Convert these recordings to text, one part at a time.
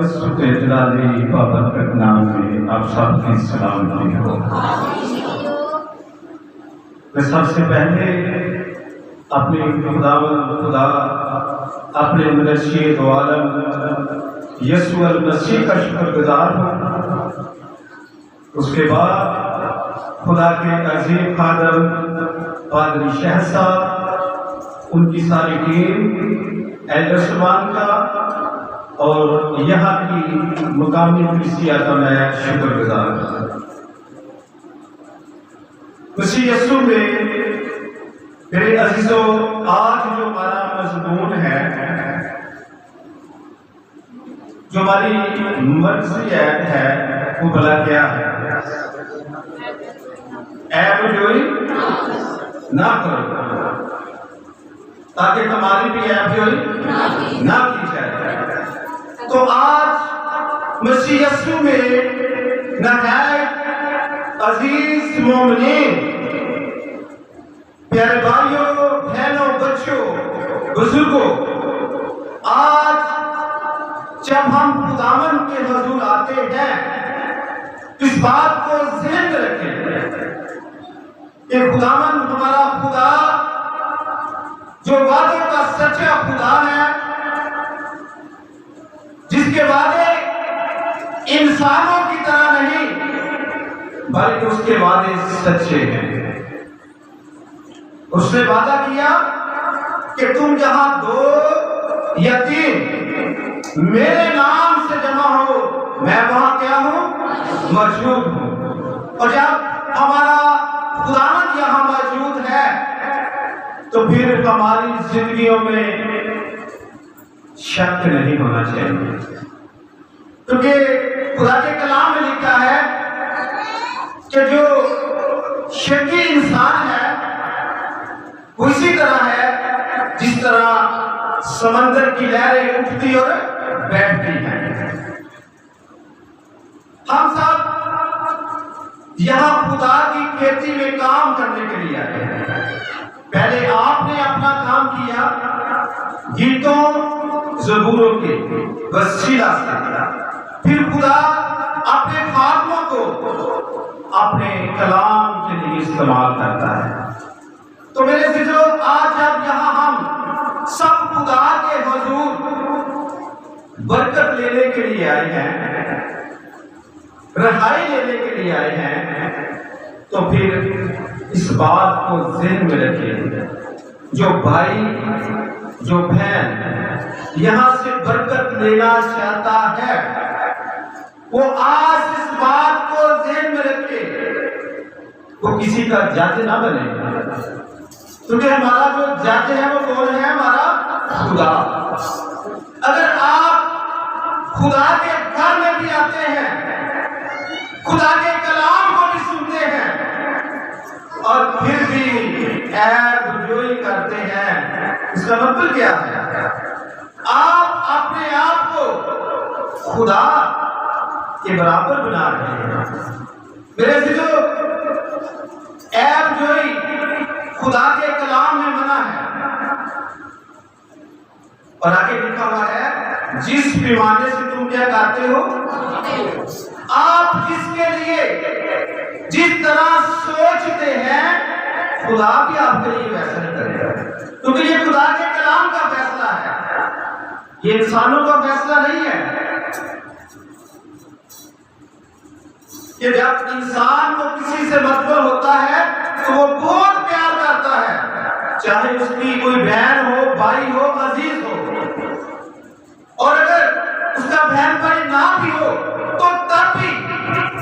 जलाली बाबरकत नाम में आप सबकी सलामती हो। मैं सबसे पहले अपने खुदा अपने मुनश्शिर दो आलम यीशु अल मसीह का शुक्रगुजार हूँ। उसके बाद खुदा के अजीम खादम पादरी शहर साहब, उनकी सारी टीम, एल्डर सुबान का और यहाँ की मुकामी कलीसिया का मैं शुक्रगुजार हूँ। मसीह यीशु में मेरे अजीजों, आज जो हमारा मजमून है, जो हमारी मर्जियत है, वो भला क्या है? ऐब जोई ना करो, ताकि हमारी भी ऐब जोई ना की जाए। तो आज मसीह यीशु में नहायत अजीज मोमिनीन, प्यारे भाइयों, बहनों, बच्चों, बुजुर्गों, आज जब हम खुदावन के हुजूर आते हैं, इस बात को ज़हन में रखें कि खुदावन हमारा खुदा जो वादों का सच्चा खुदा है, जिसके वादे इंसानों की तरह नहीं बल्कि उसके वादे सच्चे हैं। उसने वादा किया कि तुम जहां दो या तीन मेरे नाम से जमा हो, मैं वहां क्या हूं? मौजूद हूं। और जब हमारा खुदावंद यहां मौजूद है तो फिर हमारी जिंदगियों में शक नहीं होना चाहिए, क्योंकि खुदा के कलाम में लिखा है कि जो शकी इंसान है वो इसी तरह है जिस तरह समंदर की लहरें उठती और बैठती हैं। हम सब यहां खुदा की खेती में काम करने के लिए आए हैं। पहले आपने अपना काम किया गीतों ज़बूरों के वसीला से, फिर खुदा अपने खादमों को अपने कलाम के लिए इस्तेमाल करता है। तो मेरे अज़ीज़ों, आज जब यहाँ हम सब खुदा के हुजूर बरकत लेने के लिए आए हैं, रहाई लेने के लिए आए हैं, तो फिर इस बात को ज़हन में रखिए, जो भाई, जो बहन यहाँ से बरकत लेना चाहता है, वो आज इस बात को ज़हन में रखे, वो किसी का जज ना बने, क्योंकि हमारा जो जज है वो कौन है? हमारा खुदा। अगर आप खुदा के घर में भी आते हैं, खुदा के कलाम को भी सुनते हैं और फिर भी ऐब जोई करते हैं, इसका मतलब क्या है? आप अपने आप को खुदा के बराबर बना रहे हैं। मेरे अज़ीज़ों, ऐब जोई खुदा के कलाम में मना है और आगे लिखा हुआ है, जिस पैमाने से तुम क्या करते हो, आप जिसके लिए जिस तरह सोचते हैं, खुदा भी आपके लिए वैसा ही करेगा, क्योंकि ये खुदा के कलाम का फैसला है, ये इंसानों का फैसला नहीं है। कि जब इंसान को किसी से मतलब होता है तो वो बहुत प्यार करता है, चाहे उसकी कोई बहन हो, भाई हो, अजीज हो, और अगर उसका बहन भाई ना भी हो तो तब भी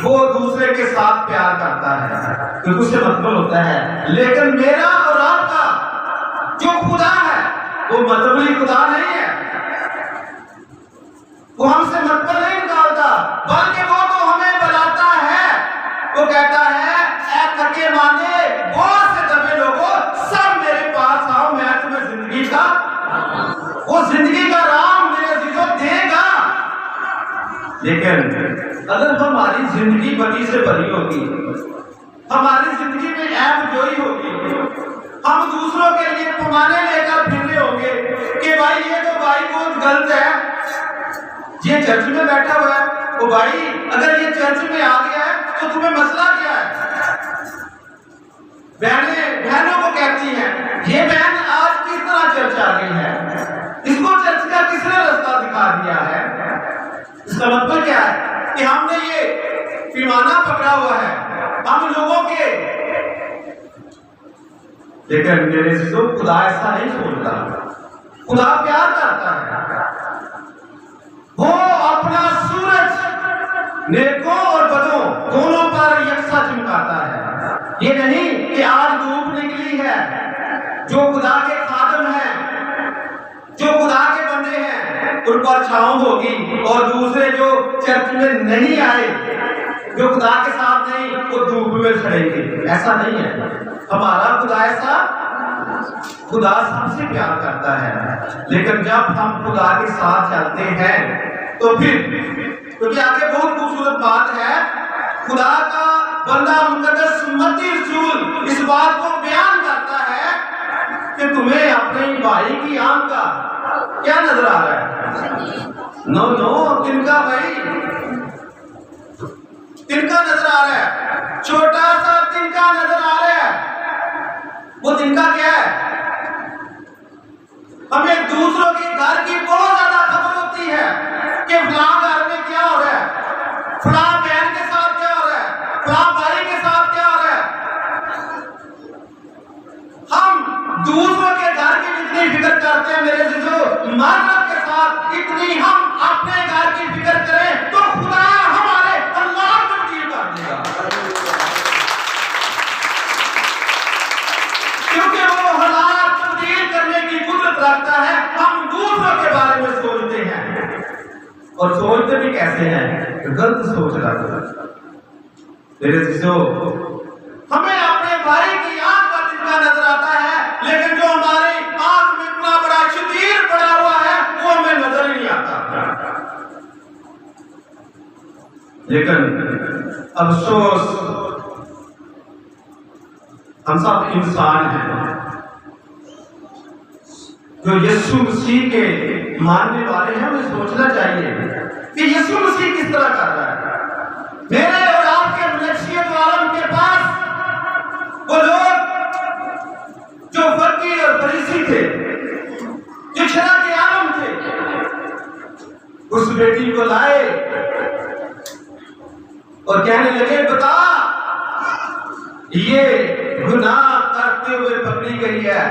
वो दूसरे के साथ प्यार करता है, क्योंकि उससे मतलब होता है। लेकिन मेरा और आपका जो खुदा है वो मतबली खुदा नहीं है, वो हमसे मतलब नहीं निकालता, बल्कि वो तो हमें बुलाता है। वो कहता है, ऐ थके माने बहुत से दबे लोगों, सब मेरे पास आओ, मैं तुम्हें जिंदगी का, वो जिंदगी का राम मेरे अज़ीज़ों देगा। लेकिन अगर हमारी जिंदगी बदी से भरी होगी, हमारी जिंदगी में ऐब जोई होगी, हम दूसरों के लिए पैमाने लेकर फिर रहे होंगे कि भाई ये तो भाई बहुत गलत है, ये चर्च में बैठा हुआ है, ओ भाई अगर ये चर्च में आ गया है तो तुम्हें मसला क्या है? बहनों को कहती हैं ये बहन आज किस तरह चर्च आ गई है, इसको चर्च का किसने रास्ता दिखा दिया है? इसका मतलब क्या है कि हमने ये पैमाना पकड़ा हुआ है हम लोगों के। लेकिन मेरे जो खुदा ऐसा नहीं सोचता, खुदा प्यार करता है, वो अपना सूरज नेकों और बदों दोनों पर यकसा चमकाता है। ये नहीं कि आज धूप निकली है, जो खुदा के खादम हैं, जो खुदा के बंदे हैं उन पर छांव होगी, और दूसरे जो चर्च में नहीं आए, जो खुदा के साथ नहीं, वो धूप में खड़ेंगे। ऐसा नहीं है हमारा खुदा, ऐसा खुदा सबसे प्यार करता है। लेकिन जब हम खुदा के साथ चलते हैं तो फिर क्योंकि आगे बहुत खूबसूरत बात है, खुदा का बंदा मुकद्दस मत्ती रसूल इस बात को बयान करता है कि तुम्हें अपने भाई की आंख का क्या नजर आ रहा है? नो तिनका भाई, तिनका नजर आ रहा है, छोटा सा तिनका नजर आ रहा है। वो तिनका क्या है? हमें दूसरों के घर की बहुत ज्यादा खबर होती है कि फलां घर में क्या हो रहा है, फलां बहन के साथ क्या हो रहा है, फलां भाई के साथ क्या हो रहा है। हम दूसरों के घर की जितनी फिक्र करते हैं मेरे जीजो, मानव के साथ इतनी हम अपने घर की फिक्र करें तो खुदा हमारे अल्लाह तब्दील कर देगा, क्योंकि वो हालात तब्दील करने की कुदरत रखता है। हम दूसरों के बारे में सोचते हैं और सोचते भी कैसे हैं, गलत सोच रखते हैं मेरे जीजो। हमें अपने भाई की आंख का तिनका नजर आता है, लेकिन जो हमारी आंख में इतना बड़ा शतीर पड़ा हुआ है वो हमें नजर ही नहीं आता। लेकिन अफसोस हम सब इंसान हैं जो यीशु मसीह के मानने वाले हैं। हमें सोचना चाहिए कि यीशु मसीह किस तरह कर रहा है। मेरे और आपके मलेशियत आलम के पास वो लोग जो फकीर और फरीसी थे, जो शरा के आलम थे, उस बेटी को लाए और कहने लगे बता ये गुनाह करते हुए पकड़ी गई है,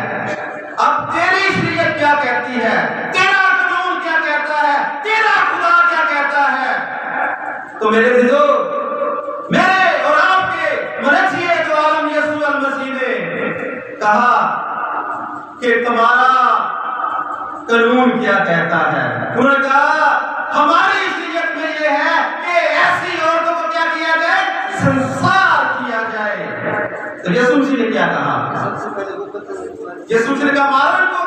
अब तेरी शरीयत क्या कहती है, तेरा कानून क्या कहता है, तेरा खुदा क्या कहता है। तो मेरे दिलो, मेरे और आपके मसीह जो आलम यीशु मसीह ने कहा कि तुम्हारा कानून क्या कहता है। उन्होंने कहा हमारी शरीयत में यह है कि ऐसी औरतों को क्या किया जाए, संसार किया जाए। तो यीशु मसीह ने क्या कहा? यीशु मसीह ने कहा मारो इनको,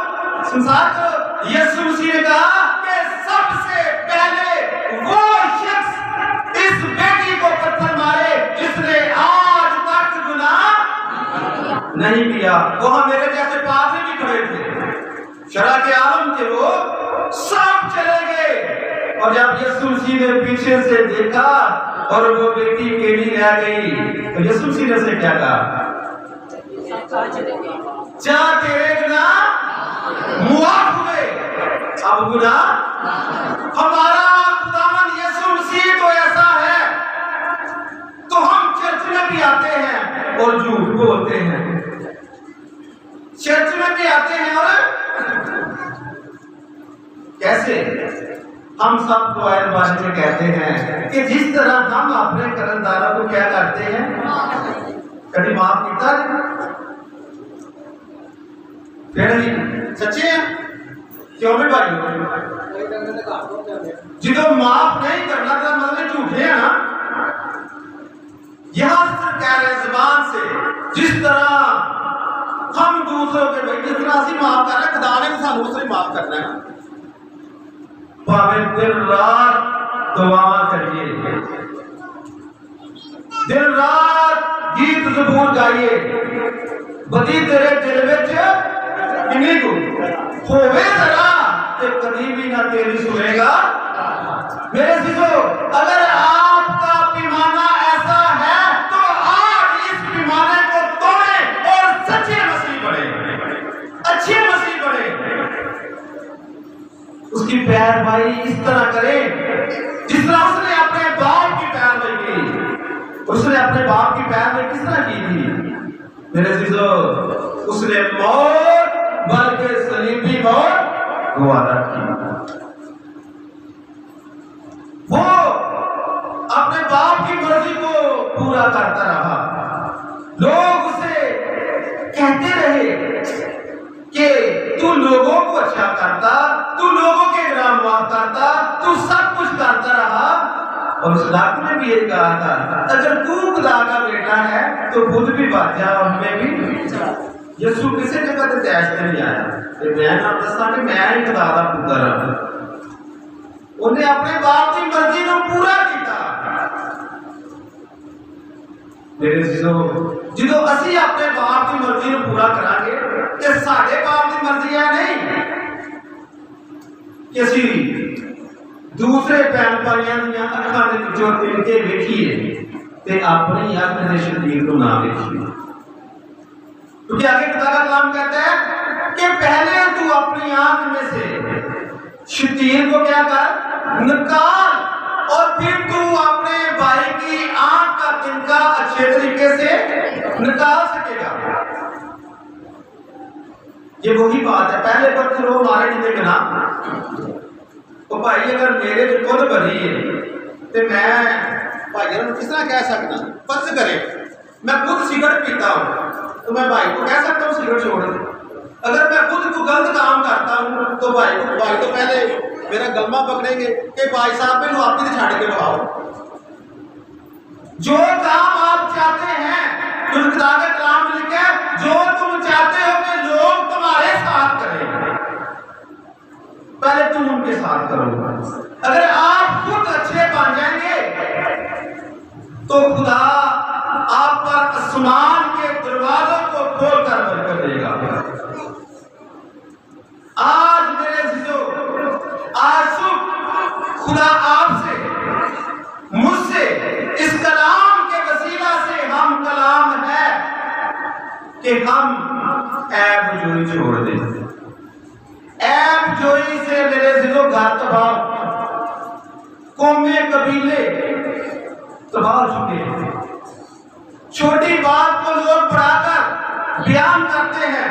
संसार को। यीशु मसीह ने कहा कि सबसे पहले वो शख्स इस बेटी को पत्थर मारे जिसने आज तक गुनाह नहीं किया। वहां मेरे जैसे पादरी भी खड़े थे, शरा के आलम थे, वो सब चले गए। और जब यीशु मसीह ने पीछे से देखा और वो बेटी अकेली रह गई तो यीशु मसीह ने से क्या कहा? जा तेरे गुनाह मुआफ हुए। अब गुनाह हमारा खुदावंद यीशु मसीह तो ऐसा है, तो हम चर्च में भी आते हैं और झूठ बोलते हैं, चर्च में भी आते हैं और कैसे हम सब दुआएं बारे में कहते हैं कि जिस तरह हम अपने कर्जदारों को क्या करते हैं, कभी माफ किया फिर नहीं सच्चे हैं क्यों भी भाई जिनको माफ नहीं करना तो मतलब झूठे हैं ना। यहां से कह रहे जुबान से जिस तरह हम दूसरों के भाई जिस तरह असि माफ कर रहे खुदा ने सानू उस तरह माफ करना है। भावे दिन रात दुआ करिए, दिन रात गीत ज़बूर गाइए, बदी तेरे दिल विच किन्नी को होवे जरा ते कदी भी ना तेरी सुनेगा। मेरे अजीजों, अगर आपका पैमाना ऐसा है तो आज इस पैमाने को तोड़ें और सच्चे मसीह बने, अच्छे मसीह बने। उसकी पैरवाई इस तरह करें जिस तरह उसने अपने बाप की पैरवाई की। उसने अपने बाप की पैरवाई किस तरह की थी मेरे अजीजों? उसने मौत, बल्कि सलीबी मौत को अदा की। वो अपने बाप की मर्जी को पूरा करता रहा। लोग उसे कहते रहे कि तू लोगों को अच्छा करता, तू लोगों के गुलाम माफ करता, तू सब कुछ करता रहा। और उस डाकू ने भी यही कहा था, अगर तू खुदा का बेटा है तो खुद भी बच जा और हमें भी। यीशु किसी जगह से तैश नहीं आया कि मैं ना दसा कि मैं ही खुदा का पुत्र हूं। उन्हें अपने बाप की मर्जी को पूरा किया। मेरे जीजो, जो असि अपने बाप की मर्जी को पूरा करांगे ते साडे बाप की मर्जी है नहीं कि असि दूसरे भैन भाइयों दी अखां दे विचों तिल के वेखीए ते अपनी अख दे शरीर को ना वेखीए। क्योंकि आगे खुदा का कलाम कहता है कि पहले तू अपनी आंख में से शैतान को क्या कर, निकाल, और फिर तू अपने भाई की आंख का तिनका अच्छे तरीके से निकाल सकेगा। ये वही बात है, पहले वक्त लो मारे जिंदे बिना तो भाई अगर मेरे जो खुद भरी है तो मैं भाई किस तरह कह सकता, फर्ज करे मैं खुद सिगरेट पीता हूं तो मैं भाई को कह सकता हूं सिगरेट छोड़ दे। अगर मैं खुद को गलत काम करता हूं तो भाई तो पहले मेरा गलमा पकड़ेंगे कि भाई साहब मैंने आपकी छाड़ के बहाओ। जो काम आप चाहते हैं, खुदा के कलाम में लिखा है, जो तुम चाहते हो कि लोग तुम्हारे साथ करें, पहले तुम उनके साथ करो। अगर आप खुद अच्छे बन जाएंगे तो खुदा आप पर आसमान के दरवाजों को खोलकर बरकत देगा। आज मेरे जीजो, आज खुदा आपसे, मुझसे, इस कलाम के वसीला से हम कलाम है कि हम ऐब जोई छोड़ दें। ऐब जोई से मेरे जीजो घर तबाह, कौमे कबीले तबाह हो चुके हैं। छोटी बात को लोग बढ़ाकर बयान करते हैं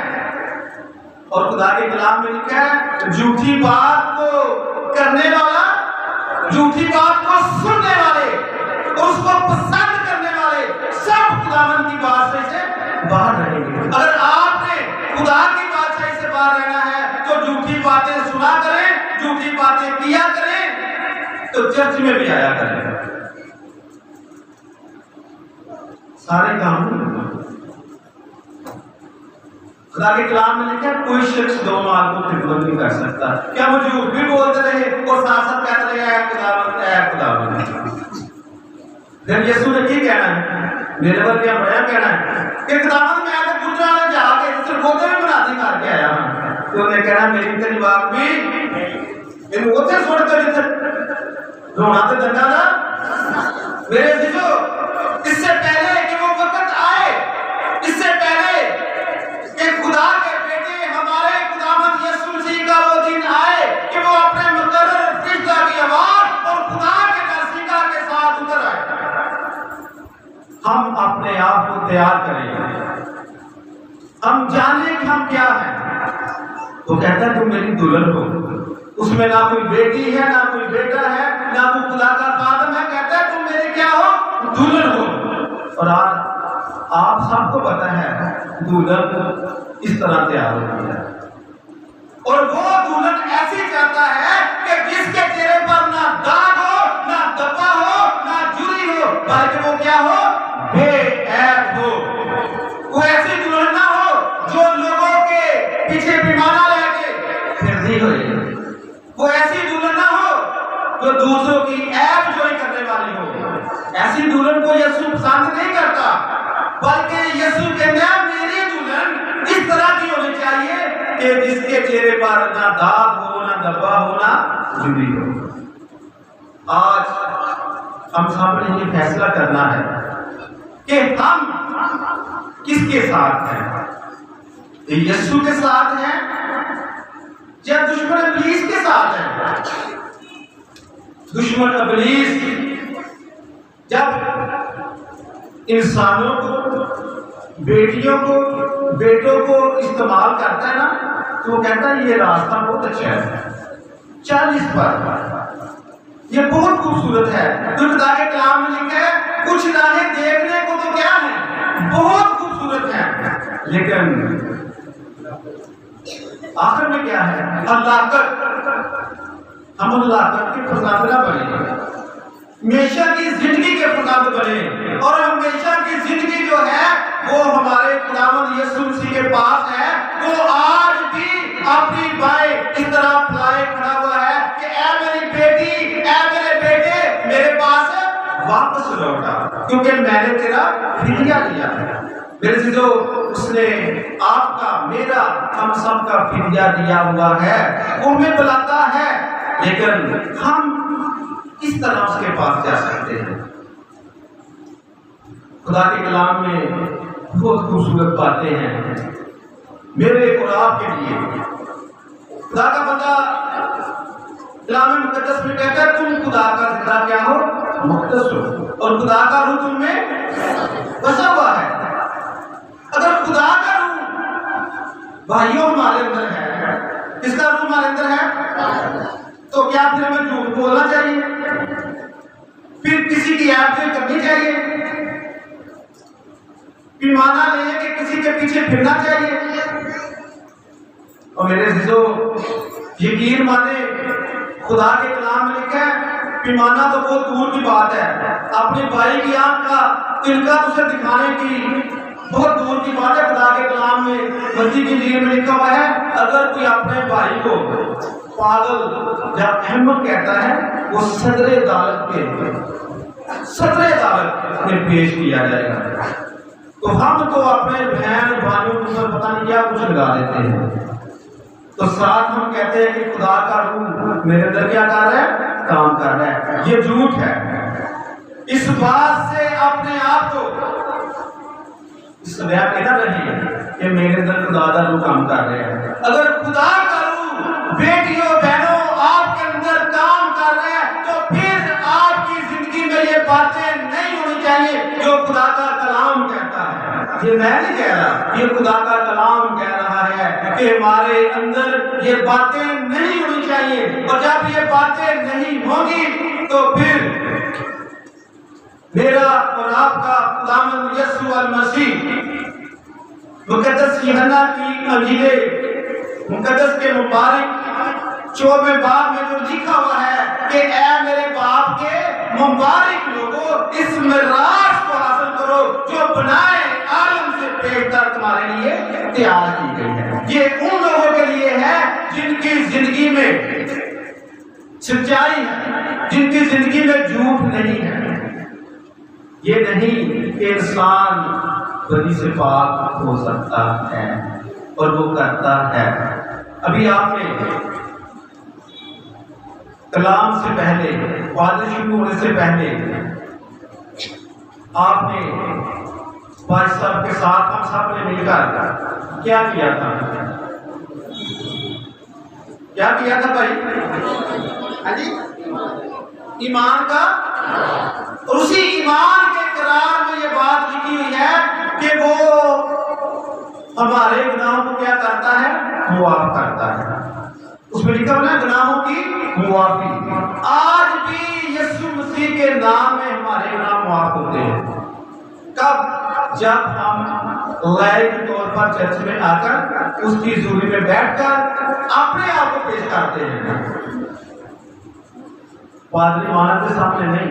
और खुदा के कलाम में लिखा है, झूठी बात को करने वाला, झूठी बात को सुनने वाले, उसको पसंद करने वाले सब खुदावन की बादशाही से बाहर रहेंगे। अगर आपने खुदा की बादशाही से बाहर रहना है तो झूठी बातें सुना करें, झूठी बातें किया करें, तो चर्च में भी आया करें। सारे काम खुदा के कलाम में लिखा, कोई शख्स दो माल को खिदमत नहीं कर सकता। क्या वो झूठ भी बोलते रहे और साथ साथ कहते रहे ऐ खुदावंद। फिर यीशु ने क्या कहना है, मेरे पर क्या बड़ा कहना है कि खुदावंद मैं तो गुजरा में जाके सरगोदे में बराती करके आया हूं। तो उन्हें कहना मेरी तेरी बात भी इन उसे छोड़कर इधर रोना तो दंगा था। मेरे जीजो, इससे पहले कि वो वक्त आए, इससे पहले कि खुदा के बेटे हमारे खुदावंद यीशु मसीह का वो दिन आए कि वो अपने मुकर्रर फरिश्ता की आवाज और खुदा के दर्शिका के साथ उतर आए, हम अपने आप को तैयार करें, हम जाने कि हम क्या हैं। तो कहता है तुम मेरी दुल्हन हो, उसमें ना कोई बेटी है, ना कोई बेटा है, ना कोई खुदा का खादम है। कहता है तुम मेरे क्या हो, दुल्हन हो। और आज आप सबको पता है दुल्हन इस तरह तैयार होती है, और वो दुल्हन ऐसी चाहता है कि जिसके चेहरे पर ना दाग हो, ना धब्बा हो, ना झुर्री हो, बल्कि वो क्या हो, बेऐब हो। वो ऐसी दुल्हन ना हो जो लोगों के पीछे पैमाना लेके फिरती हो। वो ऐसी दुल्हन ना हो जो दूसरों की ऐब जोई करने वाली हो। ऐसी दुल्हन को यीशु पसंद नहीं करता, बल्कि यीशु कहता है मेरी दुल्हन इस तरह की होनी चाहिए कि जिसके चेहरे पर ना दाग हो, ना धब्बा हो, ना झुर्री हो। आज हम सबने ये फैसला करना है कि हम किसके साथ हैं, यीशु के साथ हैं या दुश्मन इब्लीस के साथ हैं। दुश्मन इब्लीस जब इंसानों को, बेटियों को, बेटों को इस्तेमाल करता है ना, तो वो कहता है ये रास्ता बहुत अच्छा है, चल इस पर, ये बहुत खूबसूरत है। तो खुदा के कलाम में लिखा है कुछ राहें देखने को तो क्या है, बहुत खूबसूरत है, लेकिन आखिर में क्या है, हलाकत। हम हलाकत के फसाद ना बने, हमेशा की जिंदगी के फसाद बने, और हमेशा की जिंदगी जो है वो हमारे खुदावंद यीशु मसीह के पास है। वो आज भी अपनी बाएं इस तरह फैलाए खड़ा हुआ है कि ऐ मेरी बेटी, ऐ मेरे बेटे, मेरे पास वापस लौटा, क्योंकि मैंने तेरा फिदिया लिया है। मेरे से जो उसने आपका, मेरा, हम सब का फिदिया दिया हुआ है, वो हमें बुलाता है, लेकिन हम किस तरह उसके पास जा सकते हैं। खुदा के कलाम में बहुत खूबसूरत बातें हैं मेरे और आपके लिए। खुदा का बंदा कलाम मुकद्दस में कहता है तुम खुदा का जिंदा क्या हो, मुकद्दस हो, और खुदा का रूह तुम में बसा हुआ है। अगर खुदा का रूह भाइयों हमारे अंदर है, किसका रूह हमारे अंदर है, तो क्या फिर हमें झूठ बोलना चाहिए, फिर किसी की आदतें करनी चाहिए, पैमाना ले कि किसी के पीछे फिरना चाहिए। और मेरे जो यकीन माने, खुदा के कलाम में लिखा है पैमाना तो बहुत दूर की बात है, अपने भाई की आंख का तिनका तुझे दिखाने की बहुत दूर की बात है। खुदा के कलाम में मत्ती की इंजील में लिखा हुआ है अगर कोई अपने भाई को पागल या अहमद कहता है, वो सदरे अदालत में पेश किया जाएगा। तो हम तो अपने बहन भाइयों को पता नहीं क्या कुछ लगा देते हैं, तो साथ हम कहते हैं कि खुदा का रूह मेरे अंदर क्या कर रहा है, काम कर रहा है। ये झूठ है। इस बात से अपने आप को इस कहना नहीं कि मेरे अंदर खुदा का रूह काम कर रहा है। अगर खुदा का रूह बेटियों बहनों आपके अंदर काम कर रहा है, तो फिर आपकी जिंदगी में ये बातें नहीं होनी चाहिए जो खुदा का कलाम कहता है। ये मैं नहीं कह रहा, ये खुदा का कलाम कह रहा है कि हमारे अंदर ये बातें नहीं होनी चाहिए, और जब ये बातें नहीं होंगी तो फिर मेरा और आपका खुदावंद यीशु मसीह मुकद्दस यूहन्ना की इंजील मुकद्दस के मुबारक 14वें बाब में जो लिखा हुआ है कि ऐ मेरे बाप के मुबारक लोगों, इस मिरास को हासिल करो जो बनाए आलम से बेहतर तुम्हारे लिए तैयार की गई है। ये उन लोगों के लिए है जिनकी जिंदगी में सच्चाई है, जिनकी जिंदगी में झूठ नहीं है। ये नहीं कि इंसान बदी से पाक हो सकता है, और वो करता है। अभी आपने कलाम से पहले, वादा शुरू होने से पहले, आपने भाई साहब के साथ हम सब ने मिलकर क्या किया था, क्या किया था भाई? हाँ जी, ईमान का, और उसी ईमान के करार में ये बात लिखी हुई है कि वो हमारे गुनाहों को क्या करता है, मुआफ करता है। उसमें लिखा हुआ है गुनाहों की मुआफी। आज भी यीशु मसीह के नाम में हमारे गुनाह मुआफ होते हैं। कब? जब हम लाए के तौर पर चर्च में आकर उसकी हज़ूरी में बैठकर अपने आप को पेश करते हैं। पादरी मानव के सामने नहीं,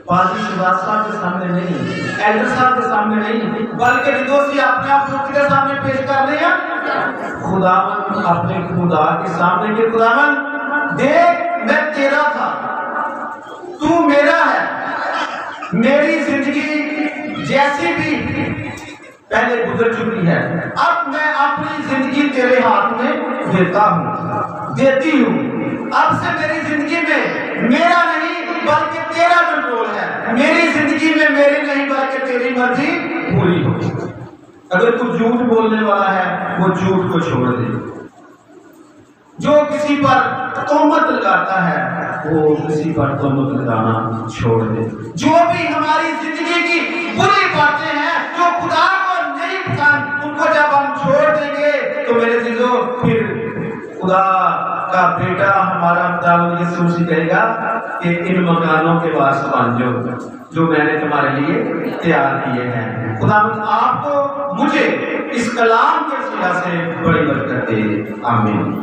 पादरी शिवास साहब के सामने नहीं, एल्डर साहब के सामने नहीं, बल्कि निर्दोषी अपने आप को किसके सामने पेश कर रहे हैं? खुदावन, अपने खुदा के सामने के खुदावन देख मैं तेरा था, तू मेरा है, मेरी जिंदगी जैसी भी पहले गुजर चुकी है, अब मैं अपनी जिंदगी तेरे हाथ में देता हूँ, देती हूँ। अब से मेरी जिंदगी में मेरा नहीं बल्कि तेरा कंट्रोल है। मेरी जिंदगी में मेरी नहीं बल्कि तेरी मर्जी पूरी हो। अगर तू झूठ बोलने वाला है वो झूठ को छोड़ दे। जो किसी पर तोहमत लगाता है वो किसी पर तोहमत लगाना छोड़ दे। जो भी हमारी जिंदगी की बुरी बातें हैं जो खुदा को नहीं पसंद, उनको जब हम छोड़ देंगे तो मेरे चीजों फिर खुदा का बेटा हमारा खुदावंद यीशु मसीह कहेगा कि इन मकानों के वारिस बन जाओ जो मैंने तुम्हारे लिए तैयार किए हैं। खुदावंद आपको मुझे इस कलाम के वसीला से बड़ी बरकत दे। आमीन।